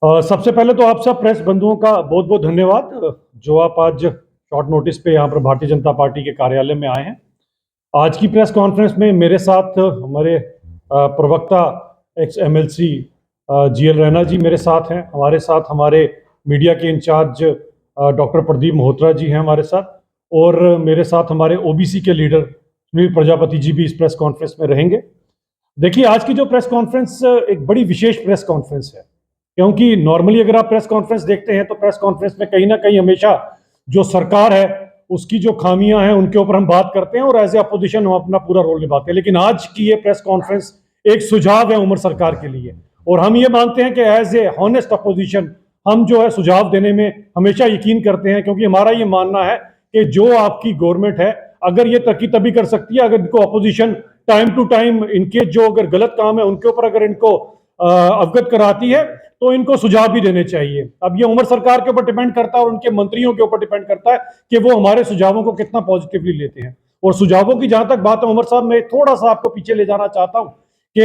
सबसे पहले तो आप सब प्रेस बंधुओं का बहुत बहुत धन्यवाद, जो आप आज शॉर्ट नोटिस पे यहाँ पर भारतीय जनता पार्टी के कार्यालय में आए हैं। आज की प्रेस कॉन्फ्रेंस में मेरे साथ हमारे प्रवक्ता एक्स एमएलसी जीएल रैना जी मेरे साथ हैं। हमारे साथ हमारे मीडिया के इंचार्ज डॉक्टर प्रदीप मल्होत्रा जी हैं हमारे साथ, और मेरे साथ हमारे ओबीसी के लीडर सुनील प्रजापति जी भी इस प्रेस कॉन्फ्रेंस में रहेंगे। देखिए, आज की जो प्रेस कॉन्फ्रेंस एक बड़ी विशेष प्रेस कॉन्फ्रेंस है, क्योंकि नॉर्मली अगर आप प्रेस कॉन्फ्रेंस देखते हैं तो प्रेस कॉन्फ्रेंस में कहीं ना कहीं हमेशा जो सरकार है उसकी जो खामियां हैं उनके ऊपर हम बात करते हैं और एज ए अपोजिशन हम अपना पूरा रोल निभाते हैं। लेकिन आज की ये प्रेस कॉन्फ्रेंस एक सुझाव है उमर सरकार के लिए, और हम ये मानते हैं कि एज ए हॉनेस्ट अपोजिशन हम जो है सुझाव देने में हमेशा यकीन करते हैं, क्योंकि हमारा ये मानना है कि जो आपकी गवर्नमेंट है अगर ये तरक्की तभी कर सकती है अगर इनको अपोजिशन टाइम टू टाइम इनके जो अगर गलत काम है उनके ऊपर अगर इनको अवगत कराती है तो इनको सुझाव भी देने चाहिए। अब ये उमर सरकार के ऊपर डिपेंड करता है और उनके मंत्रियों के ऊपर डिपेंड करता है कि वो हमारे सुझावों को कितना पॉजिटिवली लेते हैं। और सुझावों की जहां तक बात है उमर साहब, मैं थोड़ा सा आपको पीछे ले जाना चाहता हूं कि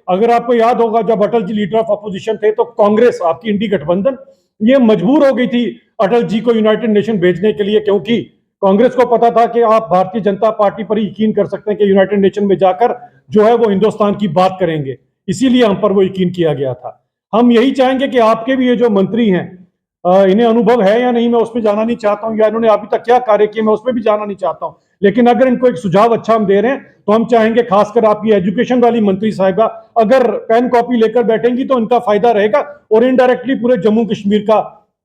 अगर आपको याद होगा जब Atal ji leader of opposition थे तो कांग्रेस, आपकी इंडी गठबंधन, ये मजबूर हो गई थी अटल जी को यूनाइटेड नेशन भेजने के लिए, क्योंकि कांग्रेस को पता था कि आप भारतीय जनता पार्टी पर ही यकीन कर सकते हैं कि यूनाइटेड नेशन में जाकर जो है वो हिंदुस्तान की बात करेंगे, इसीलिए हम पर वो यकीन किया गया था। हम यही चाहेंगे कि आपके भी ये जो मंत्री हैं, इन्हें अनुभव है या नहीं मैं उस पर जाना नहीं चाहता हूं, या इन्होंने अभी तक क्या कार्य किए मैं उस पर भी जाना नहीं चाहता हूं, लेकिन अगर इनको एक सुझाव अच्छा हम दे रहे हैं तो हम चाहेंगे खासकर आपकी एजुकेशन वाली मंत्री साहिबा अगर पेन कॉपी लेकर बैठेंगी तो इनका फायदा रहेगा और इनडायरेक्टली पूरे जम्मू कश्मीर का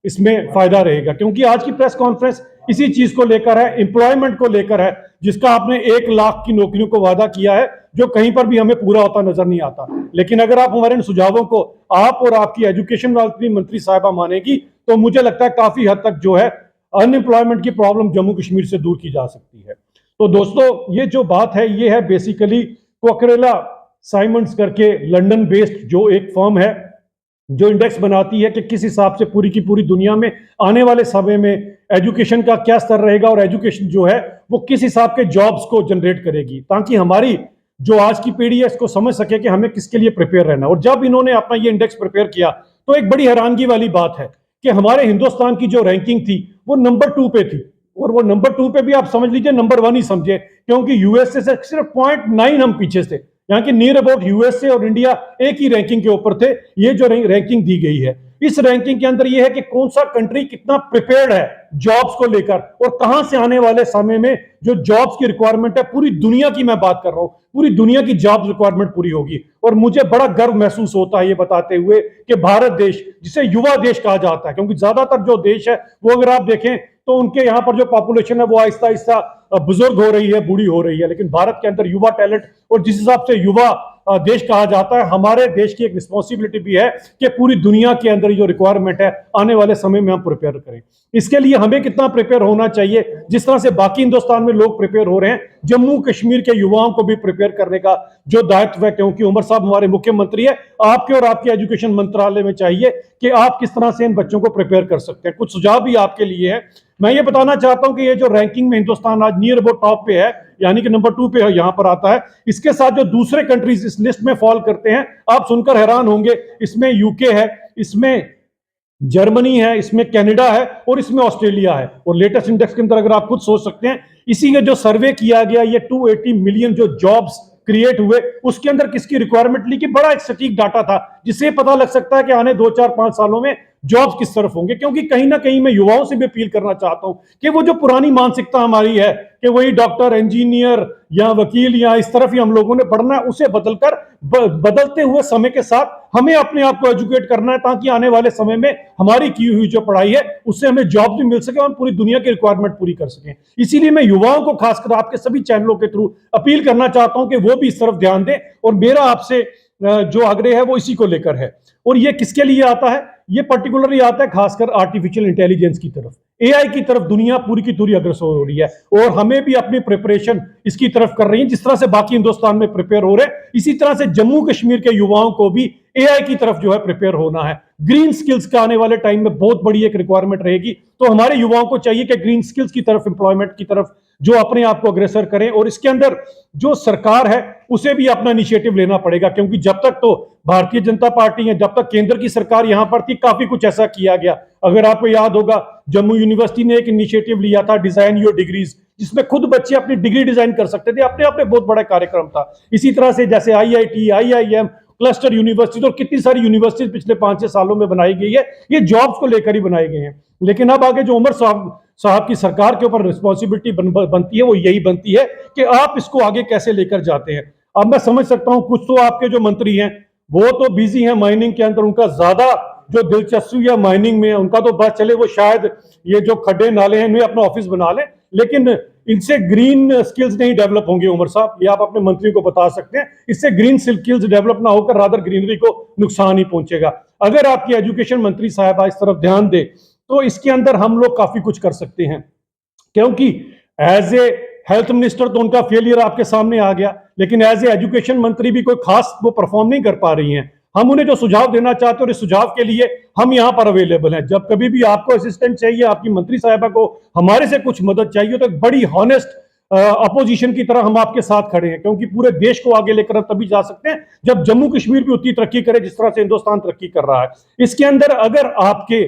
इसमें फायदा रहेगा। क्योंकि आज की प्रेस कॉन्फ्रेंस इसी चीज को लेकर है, एम्प्लॉयमेंट को लेकर है, जिसका आपने 1 लाख की नौकरियों को वादा किया है जो कहीं पर भी हमें पूरा होता नजर नहीं आता। लेकिन अगर आप हमारे इन सुझावों को आप और आपकी एजुकेशन वाली मंत्री साहिबा मानेगी तो मुझे लगता है काफी हद तक जो है अनएम्प्लॉयमेंट की प्रॉब्लम जम्मू कश्मीर से दूर की जा सकती है। तो दोस्तों, ये जो बात है ये है बेसिकली कोकरेला साइमंड्स करके लंदन बेस्ड जो एक फर्म है जो इंडेक्स बनाती है कि किस हिसाब से पूरी की पूरी दुनिया में आने वाले समय में एजुकेशन का क्या स्तर रहेगा और एजुकेशन जो है वो किस हिसाब के जॉब्स को जनरेट करेगी, ताकि हमारी जो आज की पीढ़ी है इसको समझ सके कि हमें किसके लिए प्रिपेयर रहना। और जब इन्होंने अपना ये इंडेक्स प्रिपेयर किया तो एक बड़ी हैरानगी वाली बात है कि हमारे हिंदुस्तान की जो रैंकिंग थी वो नंबर 2 पे थी, और वो नंबर 2 पे भी आप समझ लीजिए नंबर 1 ही समझे, क्योंकि यूएसए से सिर्फ 0.9 हम पीछे थे। यहाँ की नियर अबाउट यूएसए और इंडिया एक ही रैंकिंग के ऊपर थे। ये जो रैंकिंग दी गई है, इस रैंकिंग के अंदर ये है कि कौन सा कंट्री कितना प्रिपेयर्ड है जॉब्स को लेकर, और कहां से आने वाले समय में जो जॉब्स की रिक्वायरमेंट है पूरी दुनिया की मैं बात कर रहा हूं, पूरी दुनिया की जॉब्स रिक्वायरमेंट पूरी होगी। और मुझे बड़ा गर्व महसूस होता है ये बताते हुए कि भारत देश, जिसे युवा देश कहा जाता है, क्योंकि ज्यादातर जो देश है वो अगर आप देखें तो उनके यहाँ पर जो पॉपुलेशन है वो आहिस्ता आहिस्ता बुजुर्ग हो रही है, बूढ़ी हो रही है, लेकिन भारत के अंदर युवा टैलेंट, और जिस हिसाब से युवा देश कहा जाता है, हमारे देश की एक रिस्पॉन्सिबिलिटी भी है कि पूरी दुनिया के अंदर जो रिक्वायरमेंट है आने वाले समय में हम प्रिपेयर करें। इसके लिए हमें कितना प्रिपेयर होना चाहिए, जिस तरह से बाकी हिंदुस्तान में लोग प्रिपेयर हो रहे हैं, जम्मू कश्मीर के युवाओं को भी प्रिपेयर करने का जो दायित्व है, क्योंकि उमर साहब हमारे मुख्यमंत्री है, आपके और आपके एजुकेशन मंत्रालय में चाहिए कि आप किस तरह से इन बच्चों को प्रिपेयर कर सकते हैं। कुछ सुझाव भी आपके लिए है। मैं ये बताना चाहता हूं कि ये जो रैंकिंग में हिंदुस्तान आज नियर अबाउट टॉप पे है, यानी कि नंबर 2 पे यहां पर आता है, इसके साथ जो दूसरे कंट्रीज इस लिस्ट में फॉल करते हैं आप सुनकर हैरान होंगे। इसमें यूके है, इसमें जर्मनी है, इसमें कनाडा है और इसमें ऑस्ट्रेलिया है। और लेटेस्ट इंडेक्स के अंदर अगर आप खुद सोच सकते हैं, इसी का जो सर्वे किया गया, ये 280 मिलियन जो जॉब्स क्रिएट हुए उसके अंदर किसकी रिक्वायरमेंट ली, कि बड़ा एक सटीक डाटा था जिससे पता लग सकता है कि आने 2 4 5 सालों में जॉब्स किस तरफ होंगे। क्योंकि कहीं ना कहीं मैं युवाओं से भी अपील करना चाहता हूं कि वो जो पुरानी मानसिकता हमारी है कि वही डॉक्टर, इंजीनियर या वकील या इस तरफ ही हम लोगों ने पढ़ना है, उसे बदलकर बदलते हुए समय के साथ हमें अपने आप को एजुकेट करना है, ताकि आने वाले समय में हमारी की हुई जो पढ़ाई है उससे हमें जॉब भी मिल सके और हम पूरी दुनिया की रिक्वायरमेंट पूरी कर सकें। इसीलिए मैं युवाओं को खासकर आपके सभी चैनलों के थ्रू अपील करना चाहता हूं कि वो भी इस तरफ ध्यान दें, और मेरा आपसे जो आग्रह है वो इसी को लेकर है। और ये किसके लिए आता है, ये पर्टिकुलरली आता है खासकर आर्टिफिशियल इंटेलिजेंस की तरफ, एआई की तरफ दुनिया पूरी की पूरी अग्रसर हो रही है, और हमें भी अपनी प्रिपरेशन इसकी तरफ कर रही है। जिस तरह से बाकी हिंदुस्तान में प्रिपेयर हो रहे हैं, इसी तरह से जम्मू कश्मीर के युवाओं को भी एआई की तरफ जो है प्रिपेयर होना है। ग्रीन स्किल्स का आने वाले टाइम में बहुत बड़ी एक रिक्वायरमेंट रहेगी, तो हमारे युवाओं को चाहिए कि ग्रीन स्किल्स की तरफ, एम्प्लॉयमेंट की तरफ जो अपने आप को अग्रसर करें। और इसके अंदर जो सरकार है उसे भी अपना इनिशिएटिव लेना पड़ेगा, क्योंकि जब तक तो भारतीय जनता पार्टी है, जब तक केंद्र की सरकार यहां पर थी, काफी कुछ ऐसा किया गया। अगर आपको याद होगा, जम्मू यूनिवर्सिटी ने एक इनिशिएटिव लिया था, डिजाइन योर डिग्रीज, जिसमें खुद बच्चे अपनी डिग्री डिजाइन कर सकते थे। अपने आप में बहुत बड़ा कार्यक्रम था। इसी तरह से जैसे IIT, IIM, क्लस्टर यूनिवर्सिटी और कितनी सारी यूनिवर्सिटीज पिछले 5-6 सालों में बनाई गई है, ये जॉब्स को लेकर ही बनाई गई हैं। लेकिन अब आगे जो उमर साहब की सरकार के ऊपर रिस्पॉन्सिबिलिटी बनती है, वो यही बनती है कि आप इसको आगे कैसे लेकर जाते हैं। अब मैं समझ सकता हूं कुछ तो आपके जो मंत्री हैं वो तो बिजी हैं माइनिंग के अंदर, उनका ज्यादा जो दिलचस्पी है माइनिंग में, उनका तो बस चले वो शायद ये जो खड्डे नाले हैं इनमें अपना ऑफिस बना लें, लेकिन इनसे ग्रीन स्किल्स नहीं डेवलप होंगे। उमर साहब, ये आप अपने मंत्रियों को बता सकते हैं, इससे ग्रीन स्किल्स डेवलप ना होकर रादर ग्रीनरी को नुकसान ही पहुंचेगा। अगर आपकी एजुकेशन मंत्री साहब इस तरफ ध्यान दे तो इसके अंदर हम लोग काफी कुछ कर सकते हैं, क्योंकि एज ए हेल्थ मिनिस्टर तो उनका फेलियर आपके सामने आ गया, लेकिन एज ए एजुकेशन मंत्री भी कोई खास वो परफॉर्म नहीं कर पा रही हैं। हम उन्हें जो सुझाव देना चाहते हैं और इस सुझाव के लिए हम यहां पर अवेलेबल हैं। जब कभी भी आपको असिस्टेंट चाहिए, आपकी मंत्री साहिबा को हमारे से कुछ मदद चाहिए, तो एक बड़ी हॉनेस्ट अपोजिशन की तरह हम आपके साथ खड़े हैं, क्योंकि पूरे देश को आगे लेकर तभी जा सकते हैं जब जम्मू कश्मीर भी उतनी तरक्की करे जिस तरह से हिंदुस्तान तरक्की कर रहा है। इसके अंदर अगर आपके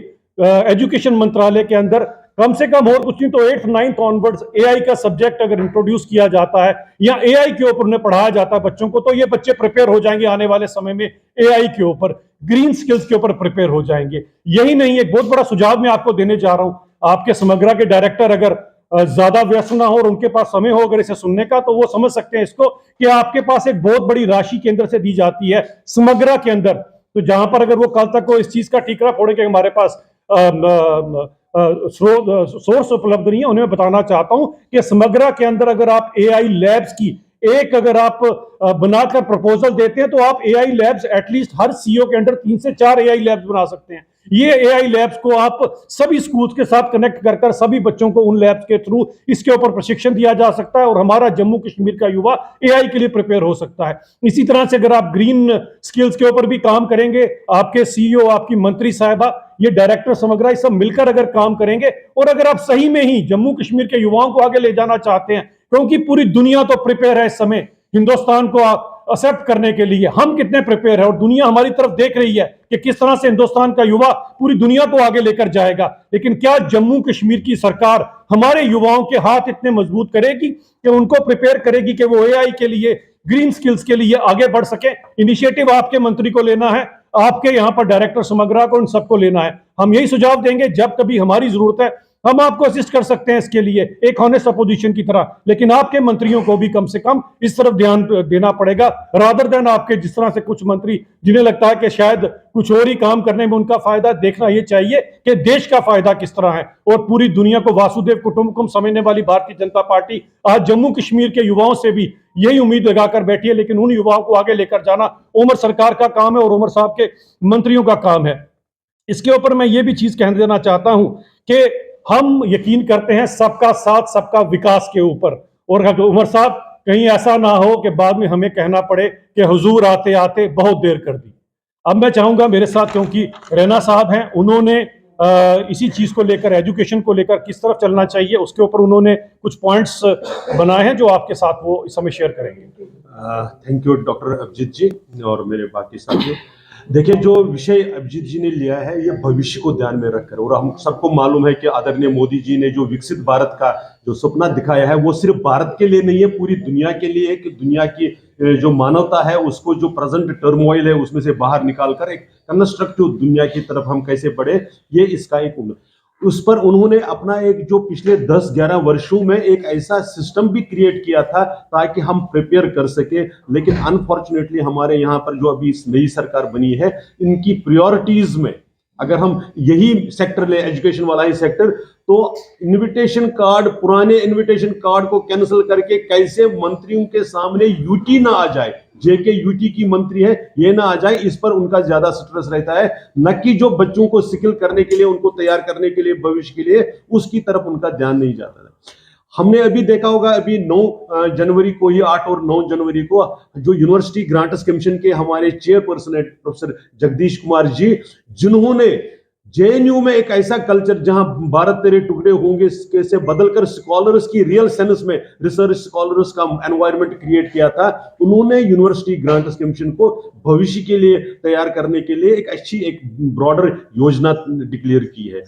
एजुकेशन मंत्रालय के अंदर कम से कम और कुछ नहीं तो 8th 9th ऑनवर्ड्स AI का सब्जेक्ट अगर इंट्रोड्यूस किया जाता है या AI के ऊपर उन्हें पढ़ाया जाता है बच्चों को, तो ये बच्चे प्रिपेयर हो जाएंगे आने वाले समय में AI के ऊपर, ग्रीन स्किल्स के ऊपर प्रिपेयर हो जाएंगे। यही नहीं, एक बहुत बड़ा सुझाव मैं आपको देने जा रहा हूं। आपके समग्रा के डायरेक्टर अगर ज्यादा व्यस्त ना हो और उनके पास समय हो अगर इसे सुनने का, तो वो समझ सकते हैं इसको कि आपके पास एक बहुत बड़ी राशि केंद्र से दी जाती है समग्रा के अंदर। तो जहां पर अगर वो कल तक को इस चीज का ठीकरा फोड़े कि हमारे पास सोर्स उपलब्ध नहीं है, उन्हें बताना चाहता हूं कि समग्रा के अंदर अगर आप AI लैब्स की एक अगर आप बनाकर प्रपोजल देते हैं, तो आप AI लैब्स एटलीस्ट हर CEO के अंडर 3 से 4 AI लैब्स बना सकते हैं। ये AI लैब्स को आप सभी स्कूल्स के साथ कनेक्ट कर सभी बच्चों को उन लैब्स के थ्रू इसके ऊपर प्रशिक्षण दिया जा सकता है और हमारा जम्मू कश्मीर का युवा AI के लिए प्रिपेयर हो सकता है। इसी तरह से अगर आप ग्रीन स्किल्स के ऊपर भी काम करेंगे, आपके CEO, आपकी मंत्री साहिबा, ये डायरेक्टर समग्रा, सब मिलकर अगर काम करेंगे और अगर आप सही में ही जम्मू कश्मीर के युवाओं को आगे ले जाना चाहते हैं, क्योंकि पूरी दुनिया तो प्रिपेयर है इस समय हिंदुस्तान को एक्सेप्ट करने के लिए, हम कितने प्रिपेयर है और दुनिया हमारी तरफ देख रही है कि किस तरह से हिंदुस्तान का युवा पूरी दुनिया को आगे लेकर जाएगा। लेकिन क्या जम्मू कश्मीर की सरकार हमारे युवाओं के हाथ इतने मजबूत करेगी कि उनको प्रिपेयर करेगी कि वो AI के लिए, ग्रीन स्किल्स के लिए आगे बढ़ सके? इनिशिएटिव आपके मंत्री को लेना है, आपके यहां पर डायरेक्टर समग्रा को, इन सबको लेना है। हम यही सुझाव देंगे, जब कभी हमारी जरूरत है हम आपको असिस्ट कर सकते हैं इसके लिए एक हॉनेस्ट अपोजिशन की तरह, लेकिन आपके मंत्रियों को भी कम से कम इस तरफ ध्यान देना पड़ेगा, रादर देन आपके जिस तरह से कुछ मंत्री जिन्हें लगता है कि शायद कुछ और ही काम करने में उनका फायदा। देखना यह चाहिए कि देश का फायदा किस तरह है और पूरी दुनिया को वासुदेव कुटुंबकम समझने वाली भारतीय जनता पार्टी आज जम्मू कश्मीर के युवाओं से भी यही उम्मीद लगाकर बैठी है। लेकिन उन युवाओं को आगे लेकर जाना उमर सरकार का काम है और उमर साहब के मंत्रियों का काम है। इसके ऊपर मैं ये भी चीज कह देना चाहता हूं कि हम यकीन करते हैं सबका साथ सबका विकास के ऊपर, और उमर साहब कहीं ऐसा ना हो कि बाद में हमें कहना पड़े कि हुजूर आते आते बहुत देर कर दी। अब मैं चाहूंगा मेरे साथ, क्योंकि रैना साहब हैं, उन्होंने इसी चीज को लेकर, एजुकेशन को लेकर किस तरफ चलना चाहिए, उसके ऊपर उन्होंने कुछ पॉइंट्स बनाए हैं जो आपके साथ वो इस समय शेयर करेंगे। थैंक यू डॉक्टर अभिजीत जी और मेरे बाकी साथियों। देखिए, जो विषय अभिजीत जी ने लिया है ये भविष्य को ध्यान में रखकर, और हम सबको मालूम है कि आदरणीय मोदी जी ने जो विकसित भारत का जो सपना दिखाया है वो सिर्फ भारत के लिए नहीं है, पूरी दुनिया के लिए है कि दुनिया की जो मानवता है उसको जो प्रेजेंट टर्मोइल है उसमें से बाहर निकालकर एक कंस्ट्रक्टिव दुनिया की तरफ हम कैसे बढ़े, ये इसका एक उस पर उन्होंने अपना एक जो पिछले 10-11 वर्षों में एक ऐसा सिस्टम भी क्रिएट किया था ताकि हम प्रिपेयर कर सके। लेकिन अनफॉर्चुनेटली हमारे यहाँ पर जो अभी नई सरकार बनी है, इनकी प्रायोरिटीज में अगर हम यही सेक्टर ले, एजुकेशन वाला ही सेक्टर, तो इनविटेशन कार्ड, पुराने इनविटेशन कार्ड को कैंसिल करके कैसे मंत्रियों के सामने यूटी ना आ जाए, जेके यूटी की मंत्री है ये ना आ जाए, इस पर उनका ज्यादा स्ट्रेस रहता है, न कि जो बच्चों को स्किल करने के लिए, उनको तैयार करने के लिए, भविष्य के लिए, उसकी तरफ उनका ध्यान नहीं जाता है। हमने अभी देखा होगा, अभी 9 जनवरी को ही, 8 और 9 जनवरी को जो यूनिवर्सिटी ग्रांट्स कमीशन के हमारे चेयरपर्सन है प्रोफेसर जगदीश कुमार जी, जिन्होंने जेएनयू में एक ऐसा कल्चर जहां भारत तेरे टुकड़े होंगे कैसे बदलकर स्कॉलर्स की रियल सेंस में रिसर्च स्कॉलर्स का एनवायरनमेंट क्रिएट किया था। उन्होंने यूनिवर्सिटी ग्रांट्स कमीशन को भविष्य के लिए तैयार करने के लिए एक अच्छी एक ब्रॉडर योजना डिक्लेयर की है।